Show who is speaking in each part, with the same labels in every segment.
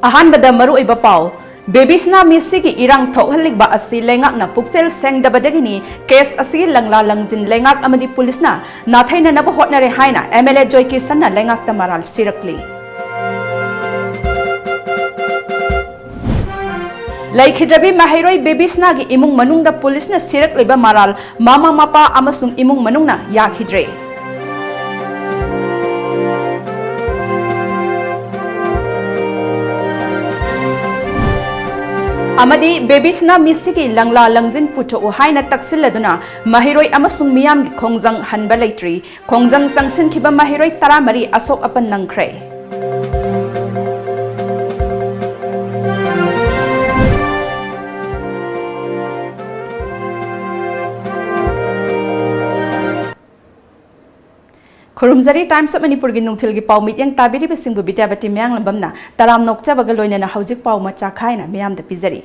Speaker 1: अहानबदा मरुइबा पाव बेबीसना मिसी की इरांग थोहलिबा असि लेंगाकना पुक्चेल सेंगदबदगिनी केस असि लंगला लंगजिन लेंगाक अमदी पुलिसना नाथैननब होटनरे हाइना एमएलए जॉय किसनना लेंगाकता मराल सिरकली लैखिद्रबी माहिरोय बेबीसना की इमुंग मनुंगदा पुलिसना सिरकलिबा मराल मामा मापा अमसुंग इमुंग मनुंगना याखिद्रे अमदी बेबीसना मिसी की लंगला लंगजिन पुथो हाइना तक्सिलदुना महिरोय अमसुंग मियाम की खोंजंग हनबा लेट्री खोंजंग संगसिन खिबा महिरोय तरामरी असोक अपन नंख्रे खुरुमजरी टाइम्स ऑफ मणिपुर की नुंथिल की पाव मीटिंग ताबिरी बिसिंगबु विद्यापति म्यांग लंबमना तराम नोकचबग लोइनना हौजिक पाव मचा खाइना मियामद पिजरी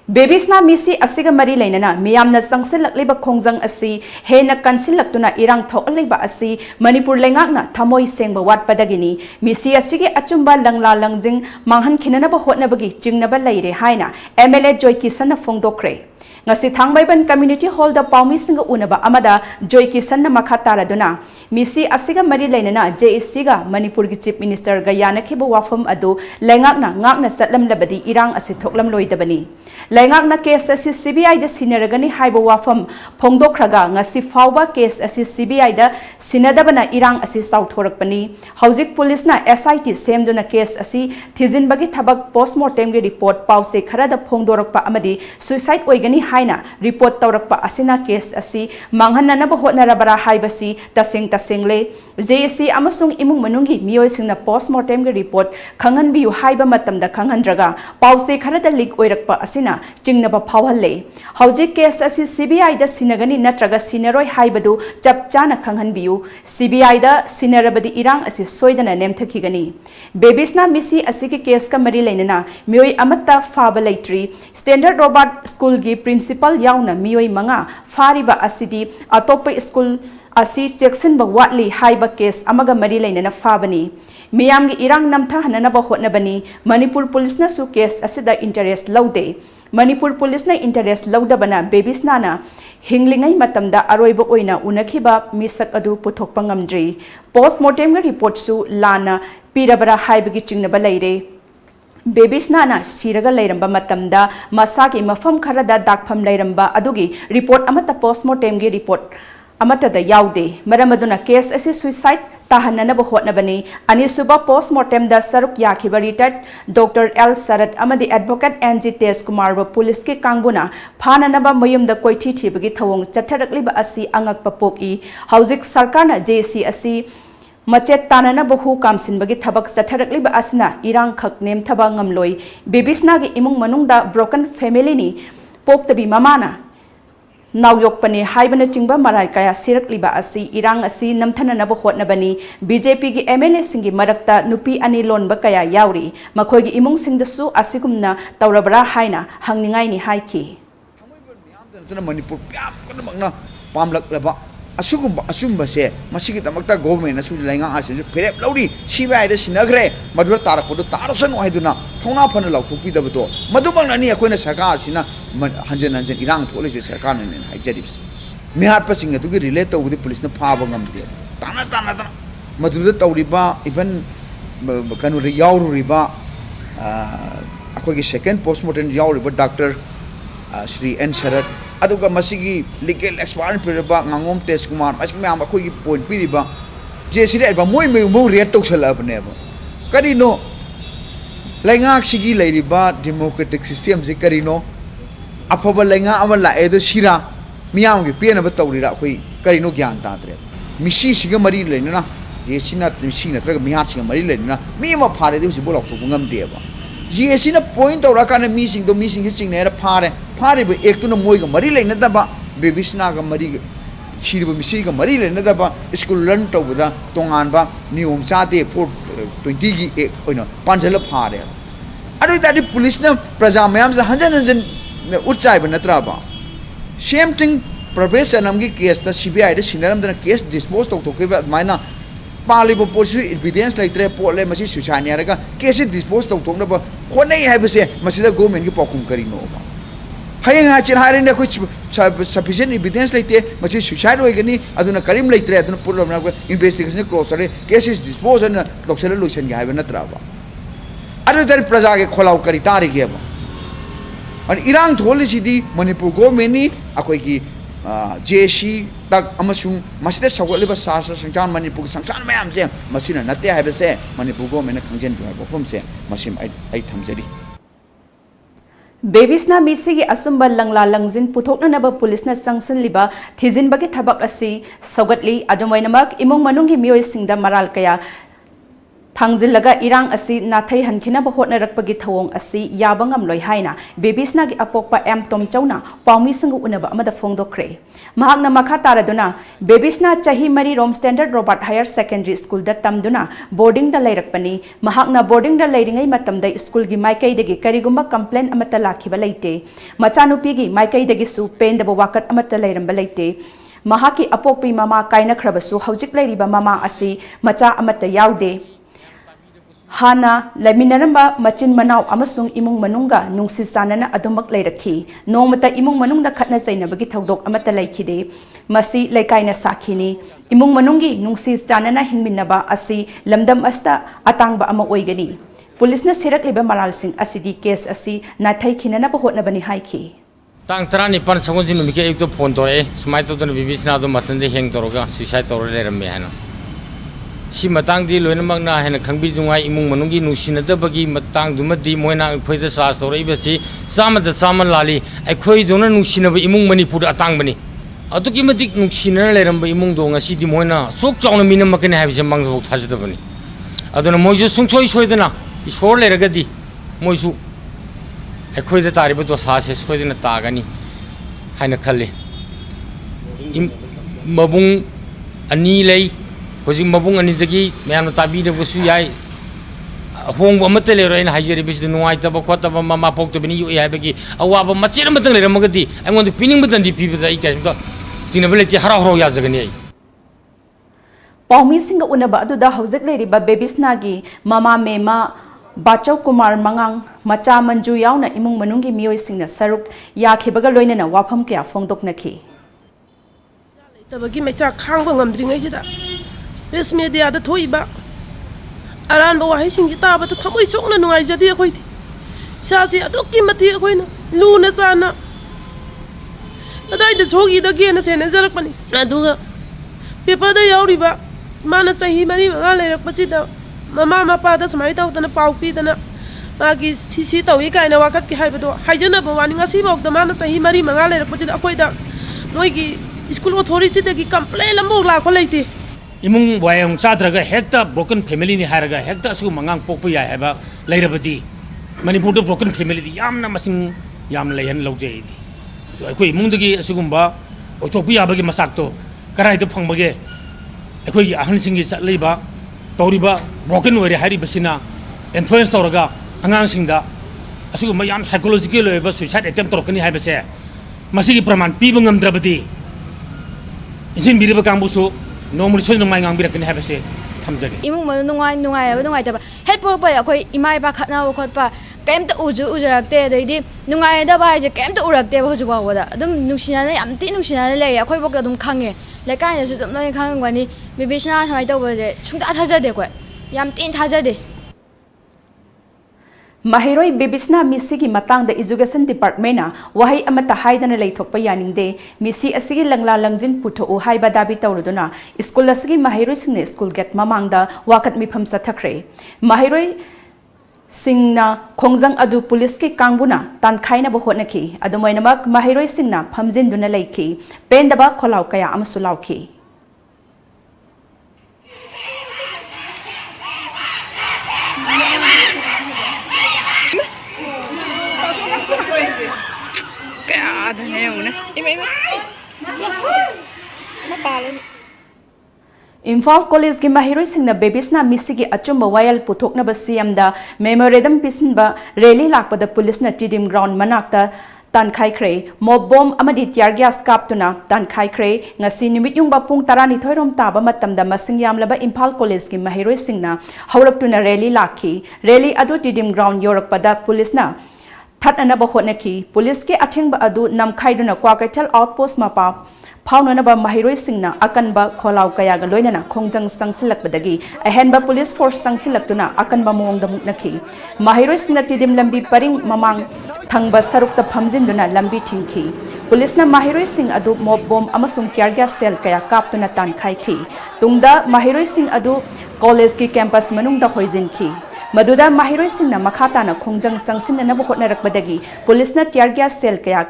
Speaker 1: बेबीसना मिसी असिगा मरी लेनना मियामना संगसिलकलिबा खोंजंग असि हेना कंसिलक्तुना इरांग थोअलिबा असि मणिपुर लेंगाकना थमोय सेंगबा वाटपदगिनी मिसी असिगे अचुंबा लंगला लंगजिंग मांगहन खिननबा होटनबगी चिंगनबा लैरे हाइना एमएलए जॉय किसनना फोंदोक्रे ngasi thangmaiban community hall da paumi singa unaba amada joy kisan na makha taraduna misi asiga mari lainana JSC ga manipur gi chief minister ga yanakhiba wafam adu lengakna ngakna satlam labadi irang asi thoklam loidabani lengakna case asi CBI da sinaragani haiba wafam phongdokhraga ngasi fawba case asi CBI da sinadabana irang asi sauthorakpani hojik police na SIT semduna case asi thijinbagi thabak postmortem gi report pause khara da phongdorakpa amadi suicide oigani हाइना report तौरक्पा असिना case असि मांगहननब होटनरबरा हाइबसी तसेंग तसेंगले JSC अमसुंग इमुंग मनुंगी मियोइसिंगना पोस्टमार्टम के रिपोर्ट खंगनबियु हाइबा मतमदा खंगहनद्रगा पाउसे खरदा लीक ओइरक्पा असिना चिंगनबा फावहल्ले हौजिक केस असि CBI दा सिनगनी नत्रगा सिनरोय हाइबदु चपचाना खंगहनबियु CBI दा सिनरबदी इरांग असि सोइदना नेमथखिगनी बेबीसना मिसी असि के केस का मरी लेनना मियोइ अमत्ता फाबा लेट्री स्टैंडर्ड रोबर्ट स्कूल की प्रिंसिपल याउना मियोइ मंगा फारिबा असिदी अतोप स्कूल असि चेक्सन ब वाटली हाइबा केस अमगा मरी लेनना फाबनी मियाम की इरांग नमथा हननबा होटनबनी मणिपुर पुलिस न सु केस असिदा इंटरेस्ट लौदे मणिपुर पुलिस न इंटरेस्ट लौदबना बेबीसना हिंगलिंगै मतमदा अरोइबा ओइना उनखिबा मिसक अदु पुथोकपा ngamdri पोस्टमार्टम के रिपोर्ट सु लाना पीरबरा हाइबगी चिंगनबा लैरे बेबीसना सिरगा लेरंबा मतमदा मसा की मफम खरदा दागफम लेरंबा अदुगी रिपोर्ट अमता पोस्टमार्टम की रिपोर्ट अमतदा याउदे मरमदुना केस असे सुसाइड ताहननब होटनबनी अनिसुबा पोस्टमार्टम दा सरुक याखिबा रिटायर्ड डॉक्टर एल शरद अमदी एडवोकेट NG तेज कुमार व पुलिस के कांगबुना फाननबा मयुमदा कोइथि थिबगी थवंग चथरकलिबा असि अंगकपा पोकी हौजिक सरकारना JSC असि मचेत तानना बहु कामसिनबगी थबक चथरकलिबा असना इरांग खक नेमथबा ngamloi बेबीसना गी इमुंग मनुंगदा ब्रोकन फैमिली नि पोक्तबी ममाना नावयोकपने हाइबना चिंगबा मराय कया सिरकलिबा असि इरांग असि नमथननब होटनबनी BJP की MLA सिंगी मरक्ता नुपी अनि लोनबा कया याउरी मखोगी इमुंग सिंगदसु असिगुमना तौरबरा हाइना हंगनिंगाइनि हाइखि
Speaker 2: मणिपुर प्याम कदमंगना पामलकलबा असुम्बसे मसिगिदमक्ता गवर्नमेंट असु लैंगा आसिजु फेरेप लौरी CBI दा सिनग्रे मधुर तारकपदो तारसन हाइदुना थौना फन लाउथोपिदबदो मधुबंगनानि अखोइना सरकार सिना हंजन हंजन इरांग थोलेजे सरकार ने हाइजरिब्स मिहार पसिंग अदुगी रिलेट तौबदि पुलिस न फाबा ngamde ताना मधुर तौरिबा इवन कनु रे याउरुरिबा अखोगी सेकंड पोस्टमार्टम याउरिबा डॉक्टर श्री N शरद अदुगा मसिगी लीगल एक्सपर्ट पिरबा ngangom टेस्ट कुमार मसिग मैम अखोगी पॉइंट पिरिबा जेसिरे एबा मोय मेमो रेट तौसलबनेबा करिनो लैंगाक सिगी लैरिबा डेमोक्रेटिक सिस्टम जे करिनो अफबा लैंगा अमा लाएदो सिरा मियाम गी पेनबा तौरिरा अखोई करिनो ज्ञान ताद्रे मिसी सिगा मरी लेना जेसिना मिसी नत्रगा मिहार सिगा मरी लेना मिमा फारेदि हुसि बोलाव सो ngam JSC ना पॉइंट तौरा काने मीसिंग दो मीसिंग के चिंगने रा फारे बे एक तो न मोय ग मरी लेना दबा बेबीसना ग मरी सिरिबो मिसी ग मरी लेना दबा स्कूल लर्न तौबदा तोंगानबा नियम चाते 420 गी एक ओइनो पांजल फारे अदु दादि पुलिस ना प्रजा मयाम से हंजन हंजन उच्चाइब नत्राबा सेम थिंग प्रवेश नमगी केस ता CBI दा सिनरमदना केस डिस्पोज तौथोकेबा माइना पालिबो पोसु एविडेंस लाइत्रे पोले मसी सुसानियारगा केस डिस्पोज तौथोनबा होने है बसे मसीदा गवर्नमेंट की पाकुम करी नो बा हयंग हा चिन हारे ने कुछ सफिशिएंट एविडेंस लेते मसी सुसाइड होइगनी अदुना करीम लेत्रे अदुना पुरम ना इन्वेस्टिगेशन क्लोज करे केसेस डिस्पोज अन लोकसल लोसन के हाइबे नत्रा बा अदु दर प्रजा के खोलाव करी तारे के बा और इरांग थोली सिदी मणिपुर गवर्नमेंट नि अखोई की जेसी तक अमसुंग मसिदे सगोलिबा सासा संचान मणिपुर संसार मयाम जे मसिना नते हाइबे से मणिपुर गवर्नमेंट खंगजेन बा बफम से मसिम आई थमजरी
Speaker 1: बेबीसना मिसिगी असुंबा लंगला लंगजिन पुथोकननब पुलिसना संगसनलिबा थिजिनबगी थबक असि सौगतली अदुमैनमक इमुंग मनुंगी मियोयसिंगदा मराल कया थांजिलगा इरांग असि नाथै हनखिनब होटनरकपगी थवोंग असि याबंगम लोय हाइना बेबीसनागी अपोकपा एम तोमचौना पाउमीसिंग उनब अमदा फोंगदोखरे महाकना मखा तारदुना बेबीसना चाही मरी रोम standard Robert higher secondary school दा तमदुना बोर्डिंग दा लैरकपनी महाकना बोर्डिंग दा लैरिंगै मतमदा स्कूल गी माइकैदगी करिगुम्बा कंप्लेन अमता लाखिबा लैते मचानुपीगी माइकैदगी सु पेंदब वाकत अमता लैरंबा लैते महाकी अपोकपी ममा कायनखरबसु हौजिक लैरिबा ममा असि मचा अमता याउदे हाना लैमिनरंबा मचिन मनाव अमसुंग इमुंग मनुंगा नुंगसि सानना अदुमक लैरखी नोमता इमुंग मनुंगदा खतना सैनबगी थौदोक अमता लैखिदे मसी लैकाइना साखिनी इमुंग मनुंगी नुंगसि सानना हिंमिनबा असि लमदम अस्ता अतांगबा अमा ओइगनी पुलिसना सिरकलिबा मरालसिंग असिदी केस असि नाथै खिननबा होटनबनी हाइखी
Speaker 3: तांग तरा निपान संगोजिन नुमिके एक तो फोन तोरे सुमाय तो बीबीसना दो मथनदे हेंग तोरगा सुसाइड तोरे लेरमे हाना सी मतंग लोनमकना है खंबीजुआई इमुंग मनुंगी नुसिनदबगी मतंगदुमदी मोयना अखोइदा सास तोरइबसी सामद सामन लाली अखोइदोना नुसिनब इमुंग मणिपुर अतांगबनी अतुकी मतिक नुसिनना लेरंब इमुंग दो ngasiदी मोयना सोक चावना मिनमकने हाबिसे मंगजबो थाजदबनी अदुना मोइसु सुंगसोइ सोइदना इसोर लेरगदी मोइसु अखोइदा तारिबो तो सासे सोइदना तागनी हाइना खल्ले मबुंग अनि लई होजिंग मबुंग अनिजगी मैम ताबीदबसु याय होंग अमते लेरोइन हाइजरिबिस नुवाइतब खोतब ममा पोक्तबनी यु याबगी अवाब मचिर मतंग लेरमगदी अंगोंद पिनिंग बतंदी पिबदा इ कैसमता सिनबलेति हरा हरो याजगनी आई
Speaker 1: पाउमी सिंग उनब अदुदा हौजिक लेरिबा बेबीसनागी ममा मेमा बाचौ कुमार मंगांग मचा मंजू यावना इमुंग मनुंगी मियोय सिंगना सरुक याखिबगा लोइनना वाफम कया फोंगदोकनखी
Speaker 4: तबगी मेचा खांगबो ngamdringaiida रेस मीडिया थोब अरानब वही ताब थमई सोना नुआईजदे अखोई इसासे अखोना लूना चाना कदाई सोगीदगेना सेनजरपनी पेपर याव माना चाही मरी मंगा लेरपसीद ममा मपाद सूमाय तौदना पाउ पीदना मागी सी तौई कायना वाकत की हाइजनब वानी माना चाही मरी मंगा लेरपसीद अखोइदा मोइगी स्कूल अथॉरिटी कंप्लेन अमु लाको लेते
Speaker 5: इमुंग वायंग चाद्रगा हेक्ता ब्रोकन फैमिली नि हारगा हेक्ता असु मंगांग पोकप याय हाबा लैरबदी मणिपुर दो ब्रोकन फैमिली दी यामना मसिंग याम लैहन लौजेदी अखोई इमुंगदगी असुगुंबा ओथोपि याबगी मसाक तो कराइदो फंगबगे अखोई अहनसिंगी चलैबा तौरिबा ब्रोकन ओरे हारिबसिना इन्फ्लुएंस तौरगा अंगांसिंगदा असुगुंबा याम साइकोलॉजिकल ओइबा सुसाइड अटेम्प्ट तौरकनी हाइबसे मसिगी प्रमाण पीबा ngamdrabadi इंजिन बिरिबा कांबुसु नोमरी सोई नोंगाई ngambirakni habase thamjage
Speaker 6: imung ma nungai taba help por pa akoi imai ba khatna wo khotpa kaimta ujurakte deidi nungai da ba je kaimta urakte ba hoju ba wada adum nuksina na yam ti nuksina na le akoi bok adum khange le kai na su dum noi khangwani bibisna samai taw ba je sungta thajade koi yam tin thajade
Speaker 1: Mahiroi Bibisna Misi ki matang da Education Department na wahay amata haidana laythokpa yaningde Misi asigi langla langjin putho o haiba dabi tawruduna school asigi Mahiroi singna school get mamangda wakat mifam sathakre Mahiroi singna khongjang adu police ki kangbuna tankhaina bo hotnaki adumoinamak Mahiroi singna phamjin duna laiki pendaba kholaw kaya amsu lawki Imphal College ki Mahiroi singna Bibisna Misi ki achumba wayal puthoknaba CM da memorandum pisinba rally lakpada police na Tidim ground manakta तानखाइख्रे mock bomb अमदी tear gas कापतुना तानखाइख्रे ngasi numit yung bapung tarani thoirom taba matamda masing yamlaba Imphal College ki mahiroi singna hauraktuna rally lakhi rally adu tidim ground yorakpada police na thatna ba hotnaki police ke athengba adu namkhaiduna Kwakaital outpost mapa फाउननबा महिरोई सिंगना अकनबा खोलाव कयागा लोइनना खोंजंग संगसिलकबदगी अहेनबा पुलिस फोर्स संगसिलकतुना अकनबा मोंगदा मुकनखी महिरोई सिंगना तिदिम लंबी परिंग ममांग थंगबा सरुकता फमजिनदुना लंबी थिंखी पुलिसना महिरोई सिंग अदु मोब बॉम अमसुंग टियर गैस सेल कया कापतुना तानखाइखी तुंगदा महिरोई सिंग अदु कॉलेज की कैंपस मनुंगदा होइजिनखी मदुदा महिरोई सिंगना मखाताना खोंजंग संगसिननबा होटनरकबदगी पुलिसना टियर गैस सेल कया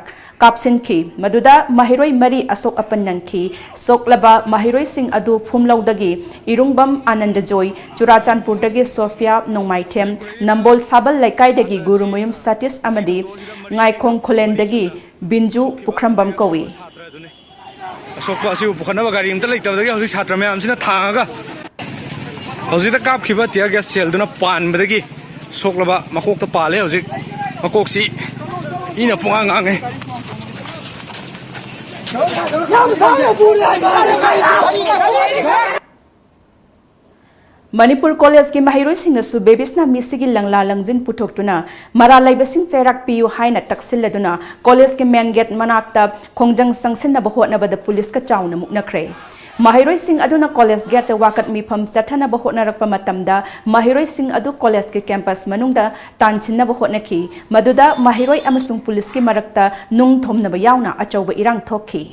Speaker 1: कापसिनखी मदुदा महिरोई मरी असोक अपननखी सोकलबा महिरोई सिंग अदु फुमलौदगी इरुंगबम आनंद जोय चुराचानपुरदगी सोफिया नोंमाइथेम नंबोल साबल लैकाइदगी गुरुमुयुम सतीश अमदी ngaikong खोलेंदगी बिंजू पुखरमबम कवी
Speaker 7: असोक असिउ पुखनबा गारी इमता लैतबदगी हौजि छात्र मयामसिना थांगा हौजिदा कापखिबा टियर गैस सेलदुना पानबदगी सोकलबा मकोकता पाले हौजि मकोकसी इना पुंगा ngangai
Speaker 1: Manipur College ki mahiroi singna su bebisna misigi langla langjin puthoktuna mara laibasing cherak piu haina taksilladuna college ki main gate manakta khongjang sangsinna bahotna bada police ka chauna muknakre mahiroi sing aduna college gate wakat mifam chathana bahotna rakpa matamda mahiroi sing adu college ki campus manungda tansinna bahotnaki maduda mahiroi amasung police ki marakta nung thomna ba yauna achauba irang thokhi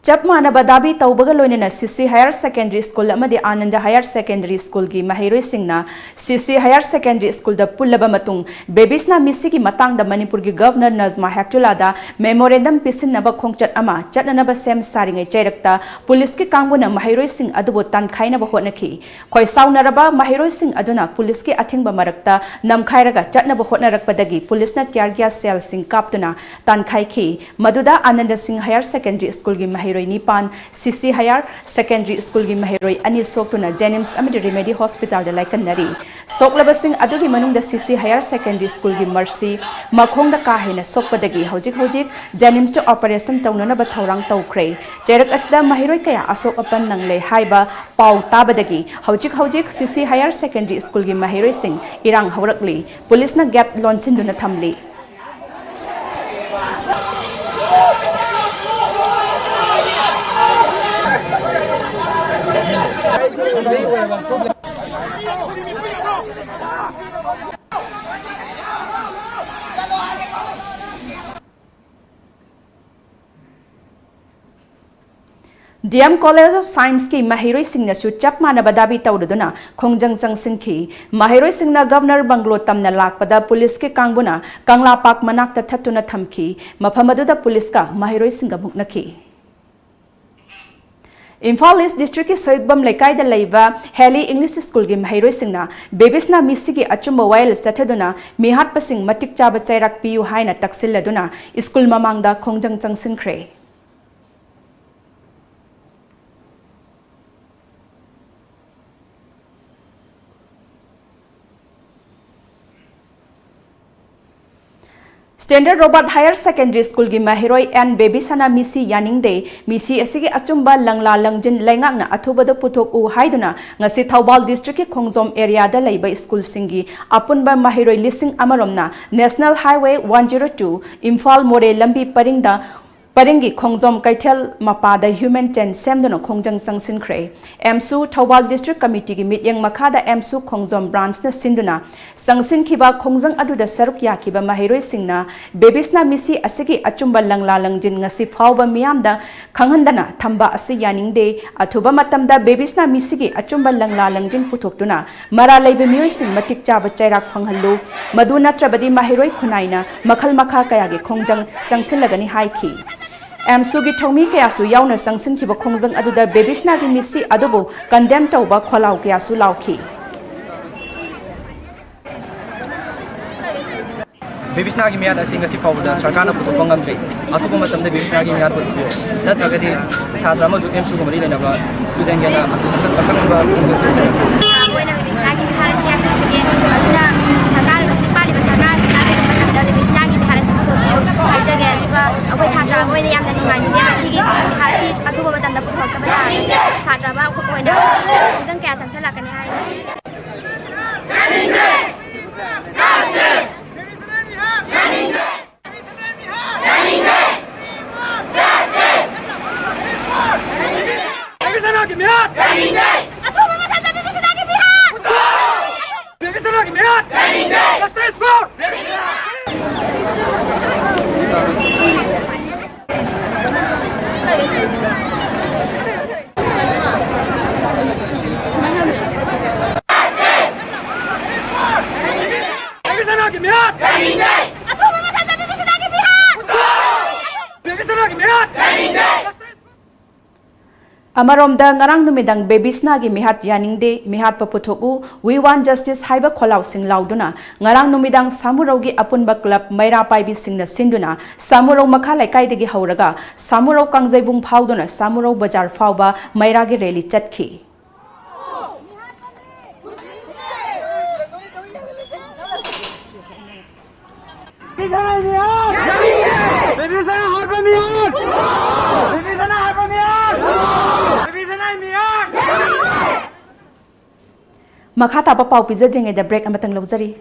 Speaker 1: जब मानब दाबी तौबग लोइनना CC higher secondary school अमदि Anand higher secondary school की महिरोई सिंगना CC higher secondary school द पुल्लबा मतुंग बेबीसना मिसी की मतंग द मणिपुर की गवर्नर नजमा हेक्टुलादा मेमोरेंडम पिसिनब खोंगचट अमा चटनब सेम सारिंगे चैरक्ता पुलिस की कांगबुना महिरोई सिंग अदुबो तनखाइनब होटनखी खोइसाउनरबा महिरोई सिंग अदुना पुलिस की अथिंगबा मरक्ता नमखाइरगा चटनब होटनरकपदगी पुलिसना टियर गैस सेल सिंग कापतुना तनखाइखी मदुदा Anand Singh higher secondary school की महिरोई निपान सीसी हायर सेकेंडरी स्कूल की महिरोई अनि सोक्तुना जेनिम्स अमदि रेमेडी हॉस्पिटल द लाइकनरी सोक्लबसिंग अदुगी मनुंग सीसी हायर सेकेंडरी स्कूल की मर्सी मखोंग द काहेना सोकपदगी हौजिक जेनिम्स तो ऑपरेशन तौननब थौरांग तौख्रे चेरक असदा महिरोई कया असोक अपन नंगले हाइबा पाउ ताबदगी हौजिक सीसी हायर सेकेंडरी स्कूल की महिरोई सिंग इरांग हौरकली पुलिस न गेट लॉन्चिंदुना थमली डीएम कॉलेज ऑफ साइंस की महिरोई सिंह चप मानब दाबी तौरदुना खोंजंग चंगसिनखी महिरोई सिंह गवर्नर बंगलो तमना लाकपदा पुलिस के कांगबुना कंगला पाक मनाक्ता थत्तुना थमखी मफम अदुदा पुलिस का महिरोई सिंह मुकनखी इम्फाल ईस्ट डिस्ट्रिक्ट की सोइकबम लेकाइदा लैबा हेली इंग्लिश स्कूल की महिरोई सिंगना बेबीसना मिसी की अचुंब वायल चथदुना मिहाट पसिंग मटिक चाब चैराक पियु हाइना तक्सिल्लदुना स्कूल ममांगदा खोंजंग चंगसिनख्रे standard Robert higher secondary school की महिरोई एन बेबी सना मिसी यानिंगदे मिसी असिगी अचुंबा लंगला लंगजिन लैंगांगना अथुबद पुथोक उ हाइदुना ngasi थौबाल डिस्ट्रिक्ट की खोंगजोम एरिया दा लैबा स्कूल सिंगी अपुनबा महिरोई लिसिंग अमरोमना नेशनल हाईवे 102 इम्फाल मोरे लंबी परिंगदा Paringi Khongjom Kaitel Mapada Human Ten Semdono Khongjang Sangsin Kre Emsu Thawal District Committee gi Mityang Makada Emsu Khongjom Branch na Sinduna Sangsin Kiba Khongjang Aduda Saruk Yakiba Mahiroi Singna Bebisna Misi Asigi Achumba Langla Langjin Ngasi Phawba Miyamda Khanghandana Thamba Asi Yaningde Athuba Matamda Bebisna Misigi Achumba Langla Langjin Puthokduna Mara Leibe Miyoi Sing Matik Chaba Chairak Phanghallu Madu Natrabadi Mahiroi Khunaina Makhal Makha Kayagi Khongjang Sangsin Lagani Haiki Emsugi Tomi Kayasu Yauna Sangsin Kiba Khongjang Aduda Bebisna gi Misi Adubu condemn Tauba Kholau Kayasu Lauki
Speaker 8: Bebisna gi miyad asing ngasi fawda sarkana putuk pangamdre atuba matamda bebisna gi miyad putuk natragadi sadra ma jukem su gumari lena ba student yana asal bakang ba
Speaker 9: boina bebisna gi harasi asal ge aduna sarkar gi pali ba sarkar sina matamda bebisna gi harasi putuk haijage aduga akoi sadra boina yamna nungai ni ba sigi harasi atuba matamda putuk ka ba sadra ba ko boina jang kya changsala kani hai
Speaker 1: Amaromda ngarang numidang Bebisna gi mihat yaningde mihat paputhoku we want justice haiba kholau sing lauduna ngarang numidang Samurau gi apunba club maira paibi singna sinduna Samurau makha laikai degi hauraga Samurau kangjaibung phauduna Samurau bazar phauba maira gi rally chatki Makha taba pau pizadringe da break amatang lawjari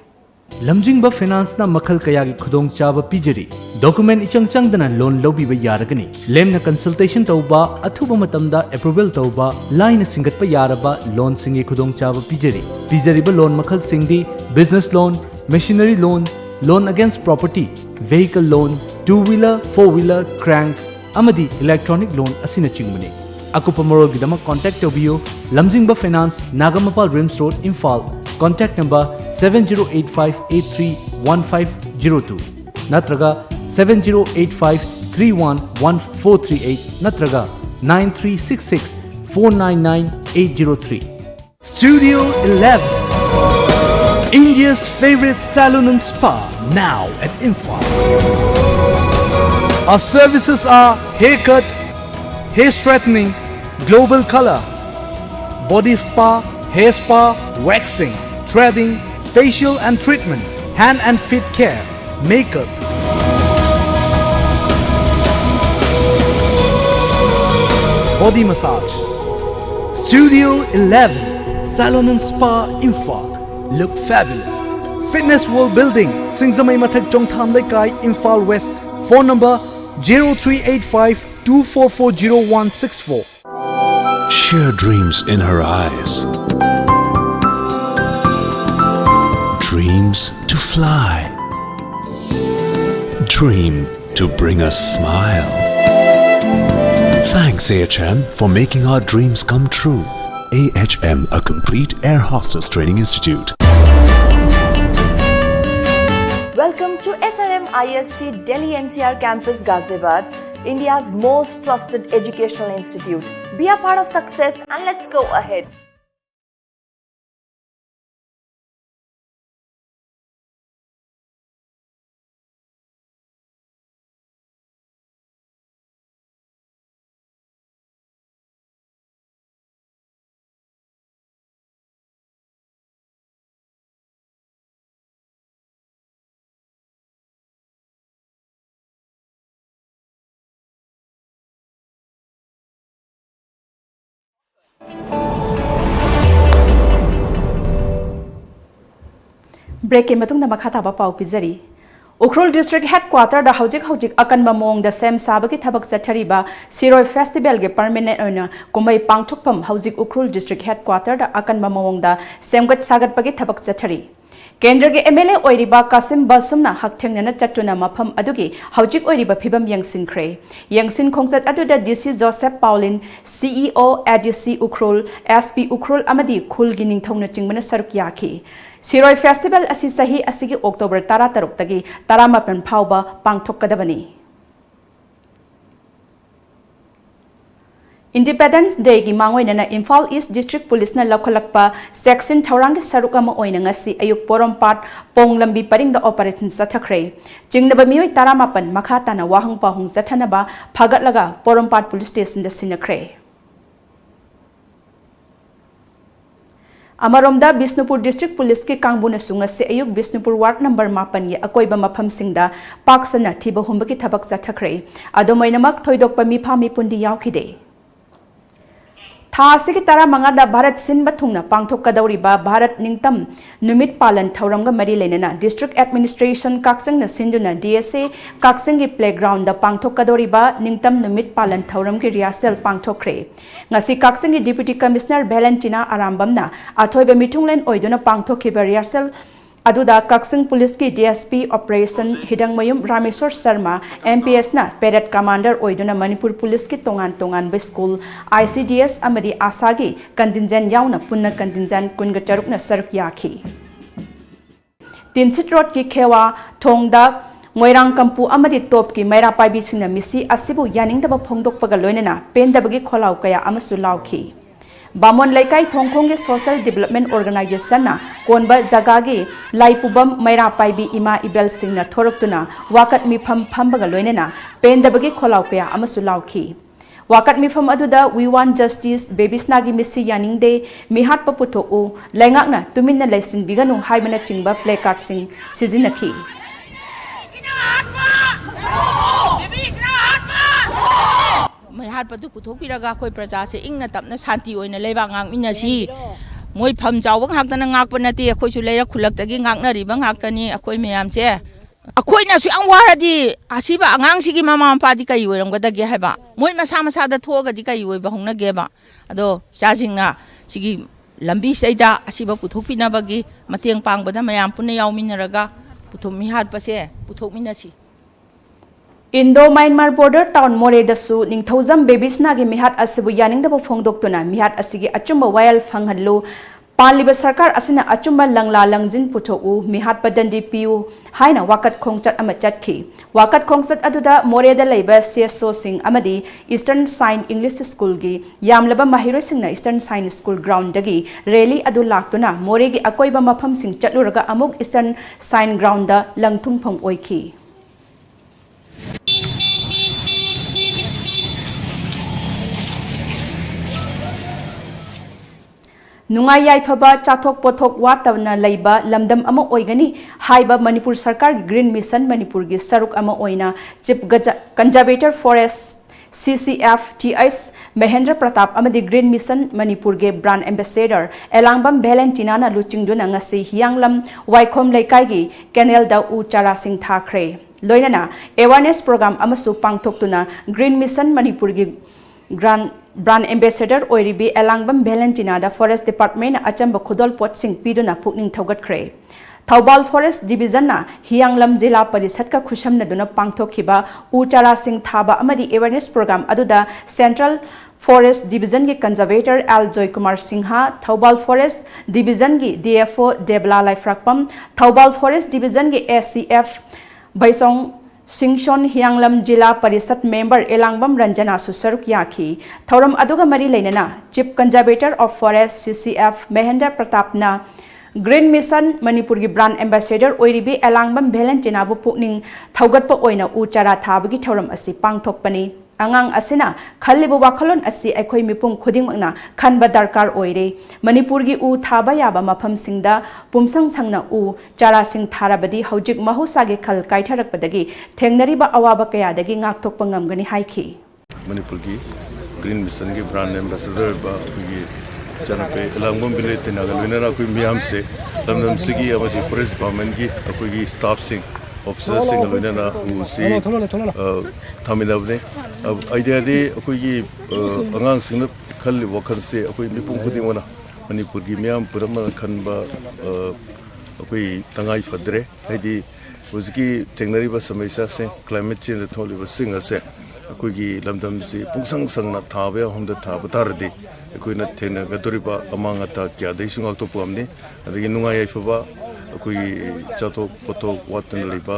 Speaker 10: lamjingba finance na makhal kayagi khudong chaba pijari document ichang changdana loan lobiba yaragani lemna consultation tauba athuba matamda approval tauba line singatpa yaraba loan singi khudong chaba pijari ba loan makhal singdi business loan machinery loan against property vehicle loan two wheeler four wheeler crank amadi electronic loan asina chingmani Akupa Moral Gidama contact Tobio Lamjingba Finance Nagamapal Rims Road Imphal contact number 7085831502 Natraga 7085311438 Natraga 9366499803
Speaker 11: Studio 11 India's favorite salon and spa now at Imphal. Our services are haircut, hair straightening, global color, body spa, hair spa, waxing, threading, facial and treatment, hand and feet care, makeup. Body massage. Studio 11, Salon and Spa Imphal. Look fabulous. Fitness World Building, Singzamai Mathak Chongtham Laikai, Imphal West. Phone number 0385 2440
Speaker 12: Sheer dreams in her eyes. Dreams to fly. Dream to bring a smile. Thanks AHM for making our dreams come true. AHM, a complete air hostess training institute.
Speaker 13: Welcome to SRM IST Delhi NCR Campus Ghaziabad, India's most trusted educational institute. Be a part of success and let's go ahead.
Speaker 1: Break ke matungda makha taba pau pizari Ukhrul District Headquarter da hojik akan mamong da sem sabagi thabak chathariba Siroi Festival ge permanent oina kumai pangthokpam hojik Ukhrul District Headquarter da akan mamong da semgat sagat pagi thabak chathari Kendra ge MLA oiriba Kasim Basumna hakthengna chatuna mafam adugi hojik oiriba phibam yangsinkhre yangsin khongchat aduda DC Joseph Paulin CEO ADC Ukhrul SP Ukhrul amadi khul gi ningthongna chingmana saruk yakhi Siroi Festival asi sahi asigi October 13 tagi 18 phauba pangthokadabani Independence Day gi mangoinana Imphal East District Police na lokhalakpa section thorang saruk ama oina ngasi ayuk porompat ponglambi paring da operation sathakre jingnaba mioi 18 makha tana wahang pahung zathanaba phagatlaga porompat police station da sinakre Amaromda Bisnupur District Police ki kangbuna sunga se ayuk Bisnupur Ward number 8 ye akoiba mafam singda paksana thiba humba ki thabak chathakre adomainamak thoidokpa mi phami pundi yaukhide Thasi ki tara mangada Bharat sinba thungna pangthokadawriba Bharat ningtam numit palan thauramga mari lenana District Administration Kaksang na sinduna DSA Kaksang gi playground da pangthokadawriba ningtam numit palan thauram ki rehearsal pangthokre ngasi Kaksang gi Deputy Commissioner Valentina Arambamna athoiba mithunglen oiduna pangthokhiba rehearsal aduda Kaksang Police ki DSP Operation Hidangmayum Rameswar Sharma MPS na Parade Commander oiduna Manipur Police ki tongan school ICDS amadi asagi contingent yauna punna contingent kunga charukna saruk yakhi Tinsit Road ki Khewa Thongda Moirang Kampu amadi top ki Maira Paibi singna misi asibu yaningdaba phongdokpaga loinana pendabagi kholau kaya amasu laukhi Bamon Laikai Thongkhongge Social Development Organization na konba jagagi laipubam Maira Paibi Ima Ibel Singna Thoroktuna wakat mifam phambaga loinena pendabagi kholau kaya amasu laukhi wakat mifam aduda We Want Justice Babisnagi misi yaningde mihat paputo u laingakna tuminna laisin biganu haibana chingba placard sing sizinakhi
Speaker 14: May harpatu puthokpiraga khoi praja se ingna tapna shanti oina leiba ngang minasi moi pham jawang haktana ngakpa nati akhoi chu leira khulaktagi ngakna riba ngaktani akhoi meyam che akhoi na su ang waradi asiba angang sigi mama padi kai oiramgada ge haiba moi masa da thoga di kai oiba hongna ge ba ado chajingna sigi lambi seida asiba puthokpina bagi mateng pangbada mayam punna yauminaraga puthommi harpa se puthokminasi
Speaker 1: Indo-Myanmar border town More dasu ningthauzam babisna gi mihat asibu yaningdaba phongdoktuna mihat asigi achumba wayal phanghallu Paliba sarkar asina achumba langla langjin puthoku mihat padandi piu haina wakat khongchat ama chatkhi wakat khongchat aduda More da leiba CSO sing amadi Eastern Sign English School gi yamlaba mahiroi singna Eastern Sign School ground dagi rally adu laktuna More gi akoiba mafam sing chatluraga amuk Eastern Sign ground da langthumpham oikhi Nungai yaifaba chathok pothok watavna leiba lamdam ama oigani haiba Manipur Sarkar Green Mission Manipur gi saruk ama oina Chief Conservator Forest CCF TS Mahendra Pratap amadi Green Mission Manipur ge brand ambassador Elangbam Valentina na luchingduna ngasi hianglam waikhom leikai gi canal da u chara sing thakre loinana awareness program amasu pangthoktuna Green Mission Manipur gi brand ambassador oiribi Elangbam Valentina da Forest Department achamba khudol pot sing piduna pukning thogatkre Thaubal Forest Division na Hianglam Jila Parishad ka khusamna duna pangthokhiba uchara sing thaba amadi awareness program aduda Central Forest Division gi Conservator Al Joy Kumar Singha Thaubal Forest Division gi DFO Debla Laifrakpam Thaubal Forest Division gi SCF Baisong Singshon Hianglam Jila Parishad member Elangbam Ranjana Susaruk Yakhi Thoram aduga mari leinana Chief Conservator of Forest CCF Mahendra Pratapna Green Mission Manipur gi brand ambassador oiribi Elangbam Valentina bu pukning thaugatpa oina uchara thabagi thoram asi pangthokpani angang asina khallibu wakhalon asi aikhoi mipum khudingmakna khanba darkar oire Manipur gi u thaba yaba mafam singda pumsang sangna u chara sing tharabadi hojik mahosa ge khal kaitharakpadagi thengnariba awaba kaya dagi ngakthokpa ngamgani haikhi
Speaker 15: Manipur gi Green Mission gi brand ambassador ba gi Janape Elangbam Valentina ga loinara koi miyam se lamdam sigi amadi forest department gi akoi gi staff sing officers लोनना उसी थामिनबने आइडियादी अखोई अंगांग सिंह खल वखल से अखोई मिपुं खुदिंगना मणिपुर की ma'am पुरम खनबा अखोई तंगाई फदरे हाइदी उसकी टेक्नोलॉजी समस्या से क्लाइमेट चेंज थोड़ी सिंग से अखोई लमदम से पुंसंग संगना थाबे हमद थाब तारदी अखोई थेना गदोरिबा अमांग अता क्या देशिंग तो पुमने अदगी नुंगाई फबा अखोई चातो पतो वातन लेबा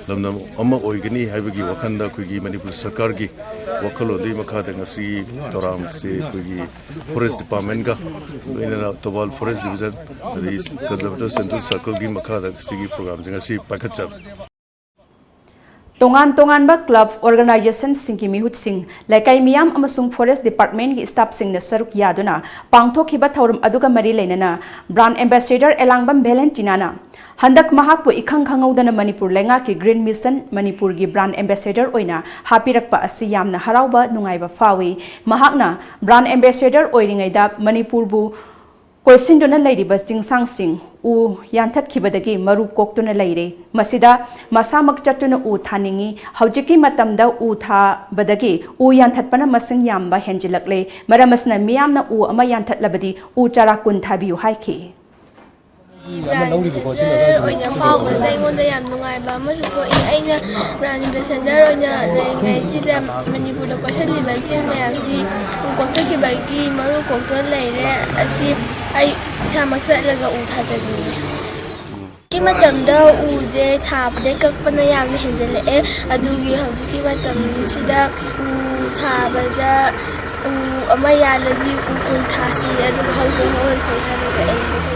Speaker 15: लमदम अमा ओइगनी हाइबगी वखंदा अखोई मणिपुर सरकार की वखलोदी मखादा ngasi तोराम से अखोई फॉरेस्ट डिपार्टमेंट का इनना तोबाल फॉरेस्ट डिवीजन रिस कंजर्वेटर सेंट्रल सर्कल की मखादा सिगी प्रोग्राम ngasi पाखचब
Speaker 1: तोंगान तोंगान क्लब ऑर्गेनाइजेशन सिंह की मिहुत सिंह लेकाई मियाम अमसुंग फॉरेस्ट डिपार्टमेंट की स्टाफ सिंह ने सरुक यादुना पांगथोखिबा थौरम अदुगा मरी लेनना ब्रांड एम्बेसडर एलांगबम वेलेंटिनाना हंदक महाकपु इखंग खंगौदना मणिपुर लेंगा की ग्रीन मिशन मणिपुर की ब्रांड एम्बेसडर ओइना हापिरकपा असि यामना हराउबा नुंगाइबा फावी महाकना ब्रांड एम्बेसडर ओइरिंगैदा मणिपुरबु कोइसिंदुना लैरिबा चिंगसांगसिंग उ यान्थत्खिबदगी मरु कोक्तुना लैरे मसिदा मसामक चतुना उ थानिंगी हौजिकी मतमदा उ थाबदगी उ यान्थत्पना मसिंग यामबा हेंजिलकले मरमसना मियामना उ अमा यान्थत्लबदी उ चारा कुन थाबियु हाइखि
Speaker 16: ओइना फाउबदा अइंगोंदा याम नुंगाइबा अमसु पोइ अइना ब्रांड एम्बेसडर ओइना लेंगाइसिदा मणिपुरदा कोसलिबा चिंग मयामसि कोक्तखिबगी मरु कोक्तुना लैरे असि आई इसामक चटलगा उ थाजगिने की मतमदा उजे थाबदे कक्पना यामना हेंजलए अदुगी हौजिकी मतमसिदा उ थाबदा उ अमा यालगी उ कुन थासि अदु हौसे हौसे हाबगा एंगसे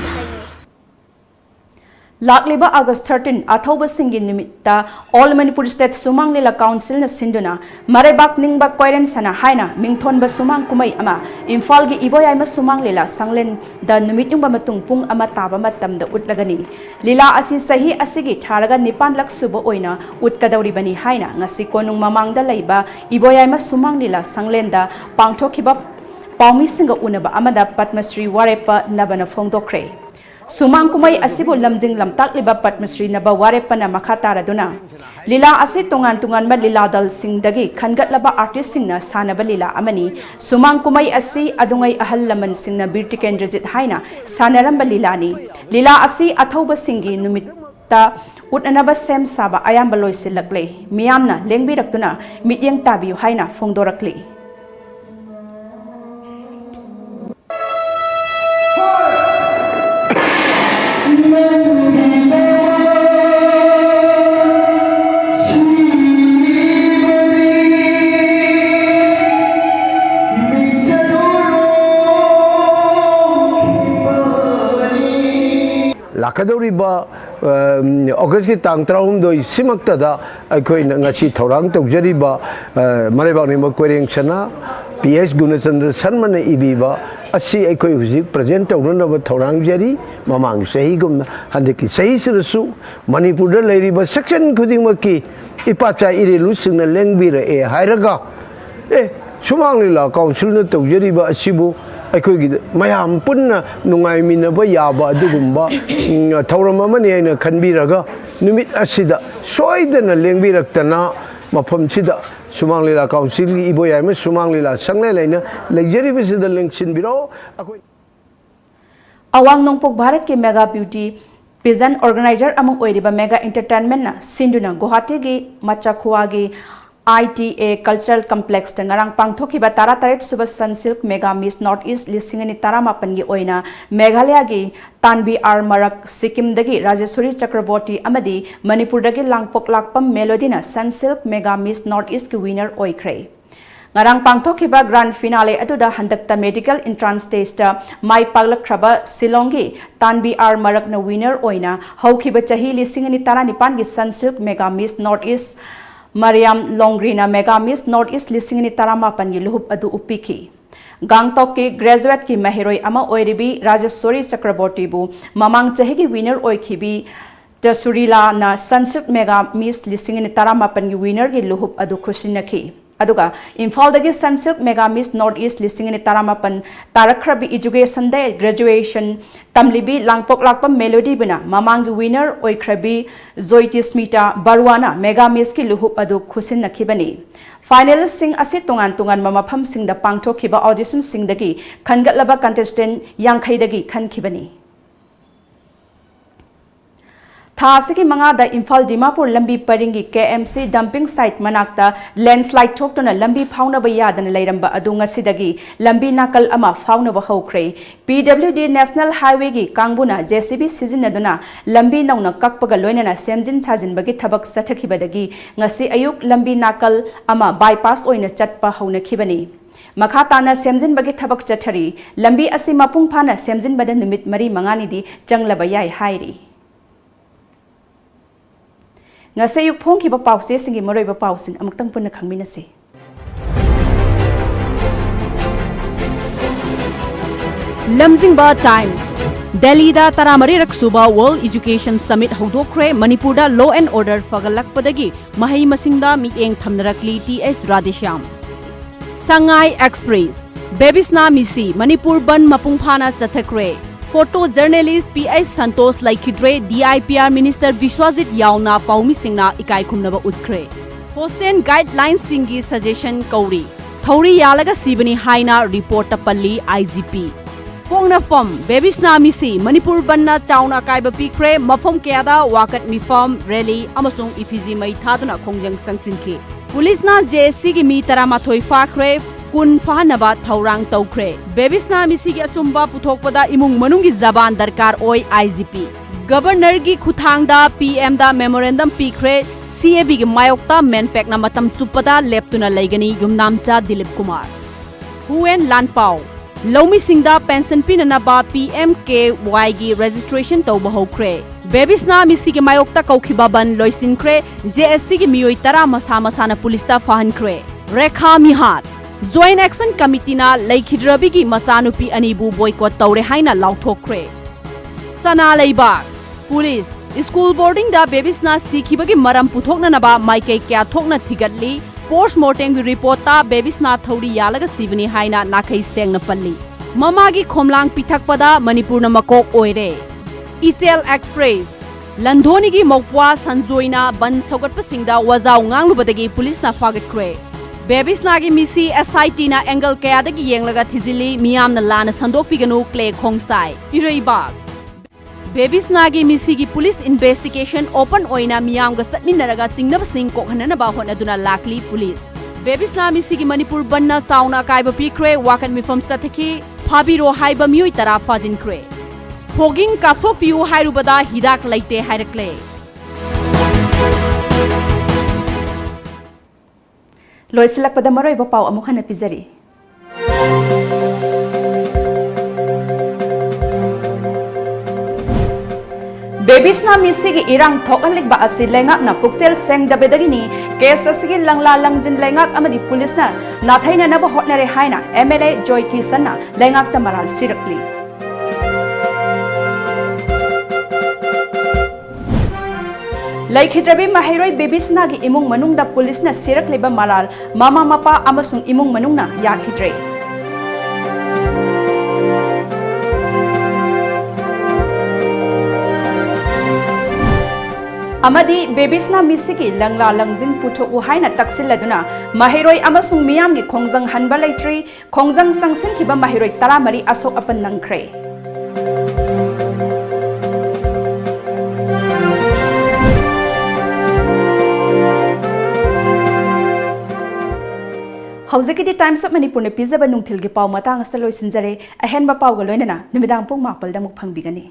Speaker 1: लाकलिबा अगस्त 13 अथौब सिंगी निमित्ता ऑल मणिपुर स्टेट सुमांग लीला काउंसिल न सिंदुना मरेबाक निंगबा कोइरेन सना हाइना मिंगथोनबा सुमांग कुमै अमा इम्फाल गी इबोयाइमा सुमांग लीला संगलेन द निमित युंबा मतुंग पुंग अमा ताबा मतमदा उटलगनी लीला असि सही असिगी थारगा 9 लाख सुबा ओइना उटकदौरिबनी हाइना ngasi konung mamangda leiba iboyaima sumang lila sanglenda pangthokhiba पाउमी सिंग उनबा अमदा पद्मश्री वारेपा नबना फोंदोक्रे सुमांग कुमाई असिबु लमजिंग लमताकलिबा पद्मश्री नबा वारेपना मखा तारदुना लीला असि तोंगान तोंगान बा लीला दल सिंगदगी खनगतलबा आर्टिस्ट सिंगना सानबा लीला अमनी सुमांग कुमाई असि अदुंगै अहल लमन सिंगना बीर टिकेंद्रजित हाइना सानरंबा लीलानी लीला असि अथौबा सिंगी नुमित्ता उटनबा सेम साबा अयाम्बा लोइसिलकले मियामना लेंबिरक्तुना मित्यंग ताबियु हाइना फोंदोरकली
Speaker 17: लाखदौरीबा अगस्त की तांग 13 सिमक्तदा अखोइना ngasi थौरांग तौजरीबा मरेबागनिमा कोइरेंग सना पीएस गुणचंद्र शर्मा इबीबा असि अखोइ हुजिक प्रेजेंट तौननबा थौरांग जरी ममांग सही गुमना हंदकी सही सरसु मणिपुरदा लेरिबा सेक्शन खुदिंगमकी इपाचा इरेलुसिंगना लेंगबिरा ए हायरगा सुमांग लीला काउंसिल न तौजरीबा असिबु अखोई मयाम पुन्ना नुंगाइमिनबा याबा अदुगुंबा थौरम अमनि आइना खनबिरगा नुमित असिदा सोइदना लेंबिरक्तना मफमसिदा सुमांग लीला काउंसिल की इबोयाइमा सुमांग लीला संगले लेना लेजरीबसिदा लेंगसिनबिरो अखोई
Speaker 1: अवांग नोंपोक भारत के मेगा ब्यूटी पिजन ऑर्गेनाइजर अमंग ओइरिबा मेगा एंटरटेनमेंट ना सिंधुना गुवाहाटी के मचाखुआ के ITA कल्चरल कम्प्लेक्स तंगरांग पांगथोखिबा 38 सुबह Sunsilk Mega Miss North East लिसिंगनि 18 गी ओइना मेघालय गी तानबी आर मरक सिक्किम दगी राजेश्वरी चक्रवर्ती अमदी मणिपुर दगी लांगपोक लाकपम मेलोडीना Sunsilk Mega Miss North East की विनर ओइख्रे ngarang pangthokhiba grand finale aduda handakta medical entrance test mai paglakhraba silongi tanbi ar marakna winner oina hokhiba chahi lisingani 19 gi sunsilk mega miss north east Mariam Longrina Mega Miss North East lisingni 18 gi luhup adu upiki Gangtok ki graduate ki mahiroi ama oiribi Rajeswari Chakraborty bu mamang chahi gi winner oikhibi Tasurila na Sunsilk Mega Miss lisingni 18 gi winner gi luhup adu khusinakhi aduga Imphaldagi Sunsilk Mega Miss Northeast listing in Taramapan Tarakrabi Education Day graduation Tamlibi Langpok Lakpa Melody Bina Mamangi winner Oikrabi Zoiti Smita Barwana Mega Miss ki luhup adu khusin nakibani finalist sing ase tungan mamafam sing da pangthok khiba audition sing dagi khangatlaba contestant yangkhaidagi khankhibani Thasiki Mangada Imphal Dimapur Lambi Paringi KMC dumping site manakta landslide thoktuna lambi phauna ba yadan leiramba adunga sidagi lambi nakal ama phauna ba hokre PWD National Highway gi kangbuna JCB sizinaduna lambi nauna kakpaga loinana semjin chajin bagi thabak sathakibadagi ngasi ayuk lambi nakal ama bypass oina chatpa hauna khibani Makhatana semjin bagi thabak chathari lambi asi mapung phana semjin bada numit mari mangani di changlaba yai hairi Ngasayuk phong ki ba pause singi maroy ba pausing amuktang punna khangminase Lamjingba Times Delhi da taramari raksuba World Education Summit hodokre Manipur da law and order fagalakpadagi mahai masingda mieng thamnarakli TS Radheshyam Sangai Express Bebisna misi Manipur ban mapungphana sathakre Photo journalist P.S. Santos Laikidre DIPR Minister Vishwajit Yauna Paumi Singna Ikai Khumnaba Utkre Hostel guidelines singi suggestion Kauri Thauri Yalaga Sibani Haina report Palli IGP Pongna Form Bebisna Misi Manipur Banna Chauna Kaiba Pikre Mafom Keada Wakat Mifam Rally Amasung Ifiji Mai Thaduna Kongjang Sangsinki Police na JSC gi mi taramathoi fakre kun fahanaba thaurang tawkre Bebisna misi gi achumba puthokpada imung manungi zaban darkar oi IGP Governor gi khuthangda PM da memorandum pikre CAB gi mayokta menpack na matam chupada leptuna leigani yumnamcha Dilip Kumar Huen Lanpao Lomi Singda pension pinanaba PMKY gi registration tawba hokre Bebisna misi gi mayokta kaukhiba ban loisinkre JSC gi miyoi tara masa masana pulista fahankre Rekha Mihat Joint Action Committee na Laikhidrabi gi masanupi anibu boycott tawre haina lauthokre Sana Leibak Police School boarding da Bebisna sikhibagi maram puthokna naba maikai kya thokna thigatli Post-mortem report ta Bebisna thauri yalaga sibani haina nakai sengna palli Mamagi khomlang pithakpada Manipur na makok oire Isel Express Landhoni gi mokwa sanjoina ban sogatpa singda wazau nganglubadagi police na fagat kre Bebisna gi misi SIT na angle kaya dagi yenglaga thijili miyam na lana sandokpiganu clay khongsai Ireibak Bebisna gi misi gi police investigation open oina miyam ga satminaraga singnab sing kokhanana ba honaduna lakli police Bebisna misi gi Manipur banna sauna kaiba pikre wakan mifam sathaki phabiro haiba miyoi tara fajin kre Fogging kapsok piu hairubada hidak laite hairakle Loisilak pada maroy ba pau amukhan na pizari Bebisna misigi irang thokalik ba asi lengak na puktel seng dabedagini case asigi langla langjin lengak amadi police na nathaina na ba hotnare haina MLA Joy Kisan na lengak ta maral sirakli Laikhidrabi Mahiroi Bebisna gi imung manung da police na sirak leba malal mama mapa amasung imung manung na yakhidre Amadi Bebisna misiki langla langjin puthok u haina taksilladuna Mahiroi amasung miyam gi khongjang hanba laitri khongjang sangsin khiba Mahiroi taramari asok apan nangkhre Hauziki Times of Manipur ne pizza ba nungthil gi paw matang asta loisinjare ahen ba paw ga loinana nimidang pung mapal da muk phangbigani